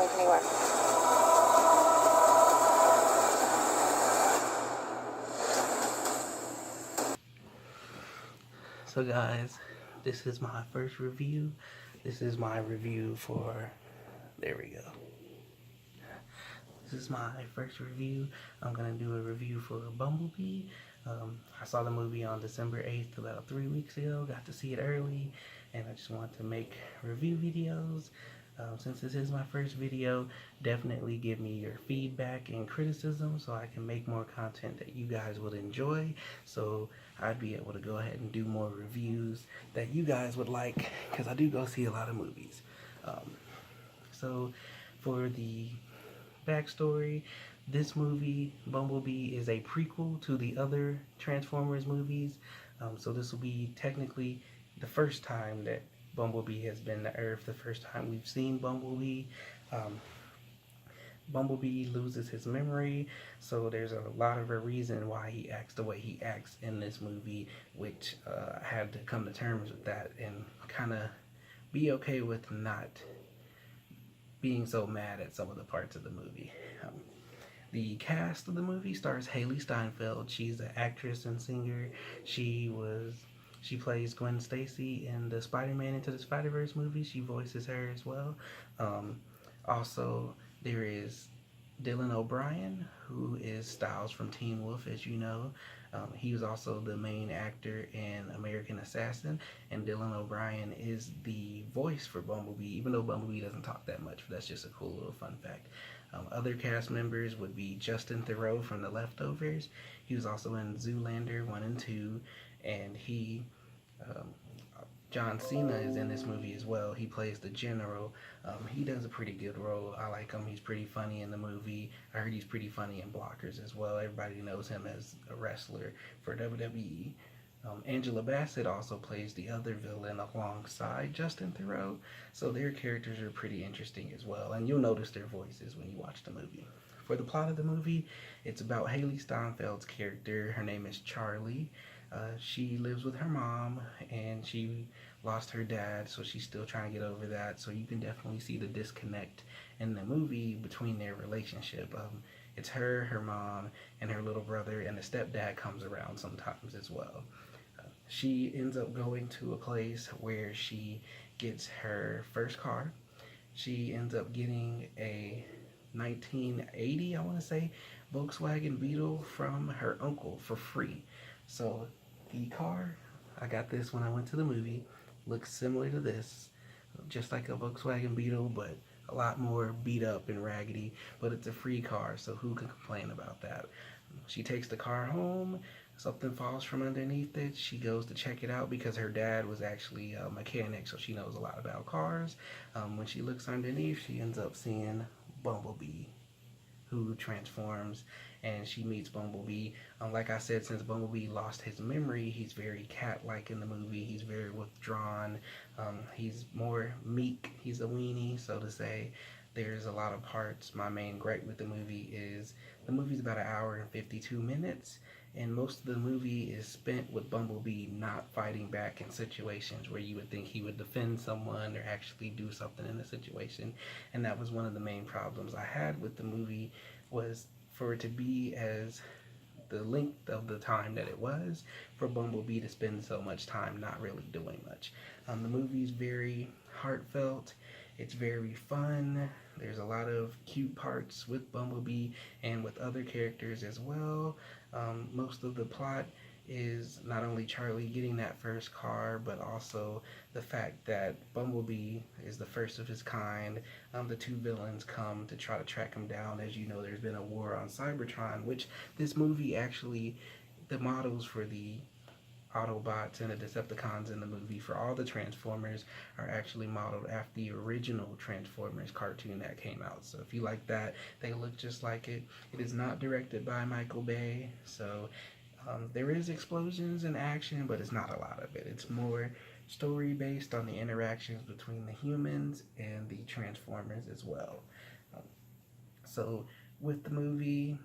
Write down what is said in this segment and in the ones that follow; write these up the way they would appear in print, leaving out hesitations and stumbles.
going anywhere. So guys, this is my first review. This is my review for, there we go. This is my first review. I'm gonna do a review for Bumblebee. I saw the movie on December 8th, about 3 weeks ago. Got to see it early, and I just want to make review videos. Since this is my first video, definitely give me your feedback and criticism so I can make more content that you guys would enjoy. So I'd be able to go ahead and do more reviews that you guys would like, because I do go see a lot of movies. So for the backstory, this movie, Bumblebee, is a prequel to the other Transformers movies. So this will be technically the first time that Bumblebee has been to Earth, the first time we've seen Bumblebee. Bumblebee loses his memory, so there's a lot of a reason why he acts the way he acts in this movie, which I had to come to terms with that and kind of be okay with not being so mad at some of the parts of the movie. The cast of the movie stars Haley Steinfeld. She's an actress and singer. She plays Gwen Stacy in the Spider-Man Into the Spider-Verse movie. She voices her as well. Also, there is Dylan O'Brien, who is Styles from Teen Wolf, as you know. He was also the main actor in American Assassin, and Dylan O'Brien is the voice for Bumblebee, even though Bumblebee doesn't talk that much, but that's just a cool little fun fact. Other cast members would be Justin Theroux from The Leftovers. He was also in Zoolander 1 and 2, and John Cena is in this movie as well. He plays the general. He does a pretty good role. I like him. He's pretty funny in the movie. I heard he's pretty funny in Blockers as well. Everybody knows him as a wrestler for WWE. Angela Bassett also plays the other villain alongside Justin Theroux, so their characters are pretty interesting as well, and you'll notice their voices when you watch the movie. For the plot of the movie, it's about Haley Steinfeld's character. Her name is Charlie. She lives with her mom, and she lost her dad, so she's still trying to get over that, so you can definitely see the disconnect in the movie between their relationship. It's her mom, and her little brother, and the stepdad comes around sometimes as well. She ends up going to a place where she gets her first car. She ends up getting a 1980, I want to say, Volkswagen Beetle from her uncle for free. So the car, I got this when I went to the movie, looks similar to this, just like a Volkswagen Beetle, but a lot more beat up and raggedy, but it's a free car, so who can complain about that? She takes the car home. Something falls from underneath it. She goes to check it out because her dad was actually a mechanic, so she knows a lot about cars. When she looks underneath, she ends up seeing Bumblebee, who transforms, and she meets Bumblebee. Like I said, since Bumblebee lost his memory, he's very cat-like in the movie. He's very withdrawn. He's more meek. He's a weenie, so to say. There's a lot of parts. My main gripe with the movie is the movie's about an hour and 52 minutes, and most of the movie is spent with Bumblebee not fighting back in situations where you would think he would defend someone or actually do something in a situation. And that was one of the main problems I had with the movie, was for it to be as the length of the time that it was, for Bumblebee to spend so much time not really doing much. The movie's very heartfelt. It's very fun. There's a lot of cute parts with Bumblebee and with other characters as well. Most of the plot is not only Charlie getting that first car, but also the fact that Bumblebee is the first of his kind. The two villains come to try to track him down. As you know, there's been a war on Cybertron, which this movie actually, the models for the Autobots and the Decepticons in the movie for all the Transformers are actually modeled after the original Transformers cartoon that came out. So if you like that, they look just like it. It is not directed by Michael Bay, so there is explosions and action, but it's not a lot of it. It's more story based on the interactions between the humans and the Transformers as well. So with the movie,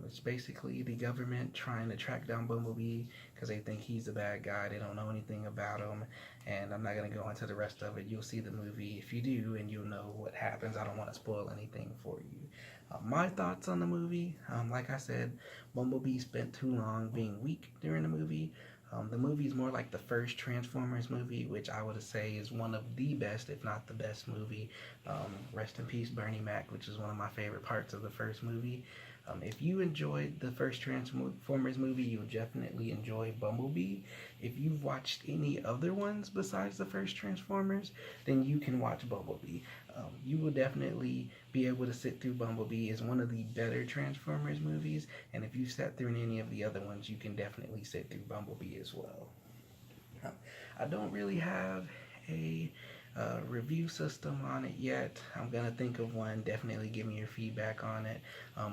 It's basically the government trying to track down Bumblebee because they think he's a bad guy. They don't know anything about him, and I'm not going to go into the rest of it. You'll see the movie if you do, and you'll know what happens. I don't want to spoil anything for you. My thoughts on the movie, like I said, Bumblebee spent too long being weak during the movie. The movie is more like the first Transformers movie, which I would say is one of the best, if not the best movie. Rest in peace, Bernie Mac, which is one of my favorite parts of the first movie. If you enjoyed the first Transformers movie, you'll definitely enjoy Bumblebee. If you've watched any other ones besides the first Transformers, then you can watch Bumblebee. You will definitely be able to sit through Bumblebee. It's one of the better Transformers movies, and if you've sat through any of the other ones, you can definitely sit through Bumblebee as well. I don't really have a review system on it yet. I'm gonna think of one. Definitely give me your feedback on it.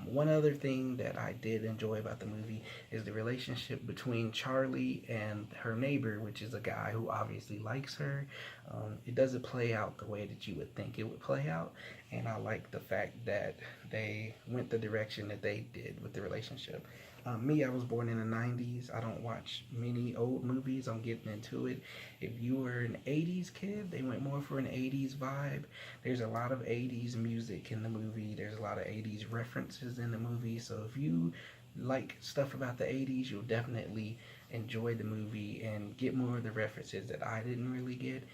One other thing that I did enjoy about the movie is the relationship between Charlie and her neighbor, which is a guy who obviously likes her. It doesn't play out the way that you would think it would play out, and I like the fact that they went the direction that they did with the relationship. Me, I was born in the 90s. I don't watch many old movies. I'm getting into it. If you were an 80s kid, they went more for an 80s vibe. There's a lot of 80s music in the movie. There's a lot of 80s references in the movie. So if you like stuff about the 80s, you'll definitely enjoy the movie and get more of the references that I didn't really get.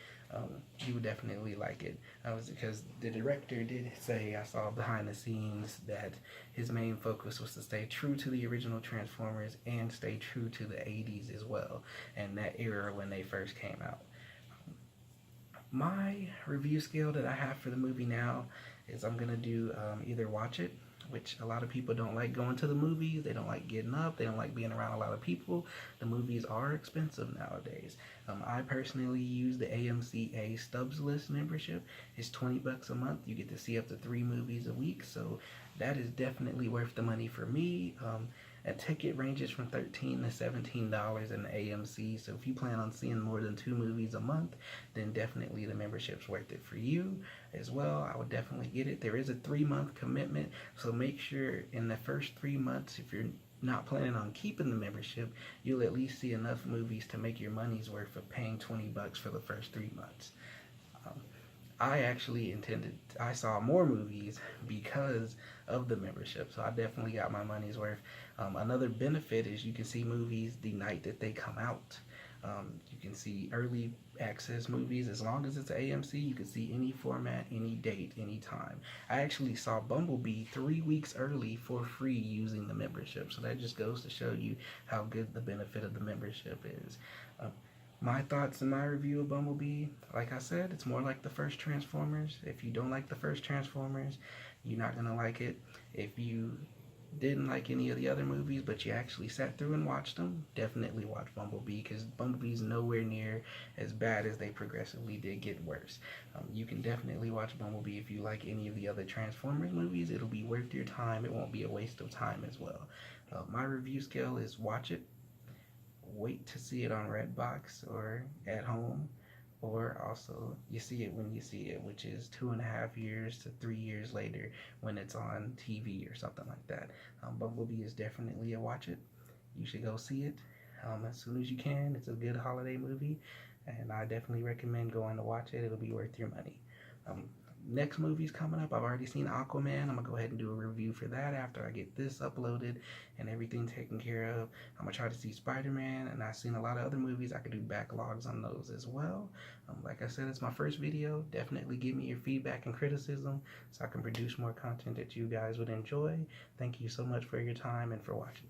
You would definitely like it. Because the director did say, I saw behind the scenes, that his main focus was to stay true to the original Transformers and stay true to the 80s as well, and that era when they first came out. My review scale that I have for the movie now is I'm going to do either watch it, which a lot of people don't like going to the movies. They don't like getting up. They don't like being around a lot of people. The movies are expensive nowadays. I personally use the AMC Stubs List membership. It's $20 a month. You get to see up to 3 movies a week, so that is definitely worth the money for me. A ticket ranges from $13 to $17 in the AMC, so if you plan on seeing more than 2 movies a month, then definitely the membership's worth it for you as well. I would definitely get it. There is a 3-month commitment, so make sure in the first 3 months, if you're not planning on keeping the membership, you'll at least see enough movies to make your money's worth of paying $20 for the first 3 months. I saw more movies because of the membership, so I definitely got my money's worth. Another benefit is you can see movies the night that they come out. You can see early access movies. As long as it's AMC, you can see any format, any date, any time. I actually saw Bumblebee 3 weeks early for free using the membership, so that just goes to show you how good the benefit of the membership is. My thoughts and my review of Bumblebee, like I said, it's more like the first Transformers. If you don't like the first Transformers, you're not going to like it. If you didn't like any of the other movies, but you actually sat through and watched them, definitely watch Bumblebee, because Bumblebee's nowhere near as bad as they progressively did get worse. You can definitely watch Bumblebee if you like any of the other Transformers movies. It'll be worth your time. It won't be a waste of time as well. My review scale is watch it, wait to see it on Redbox or at home, or also you see it when you see it, which is 2.5 years to 3 years later when it's on TV or something like that. Bumblebee is definitely a watch it. You should go see it as soon as you can. It's a good holiday movie, and I definitely recommend going to watch it. It'll be worth your money. Next movie's coming up. I've already seen Aquaman. I'm gonna go ahead and do a review for that after I get this uploaded and everything taken care of. I'm gonna try to see Spider-Man, and I've seen a lot of other movies. I could do backlogs on those as well. Like I said, it's my first video. Definitely give me your feedback and criticism so I can produce more content that you guys would enjoy. Thank you so much for your time and for watching.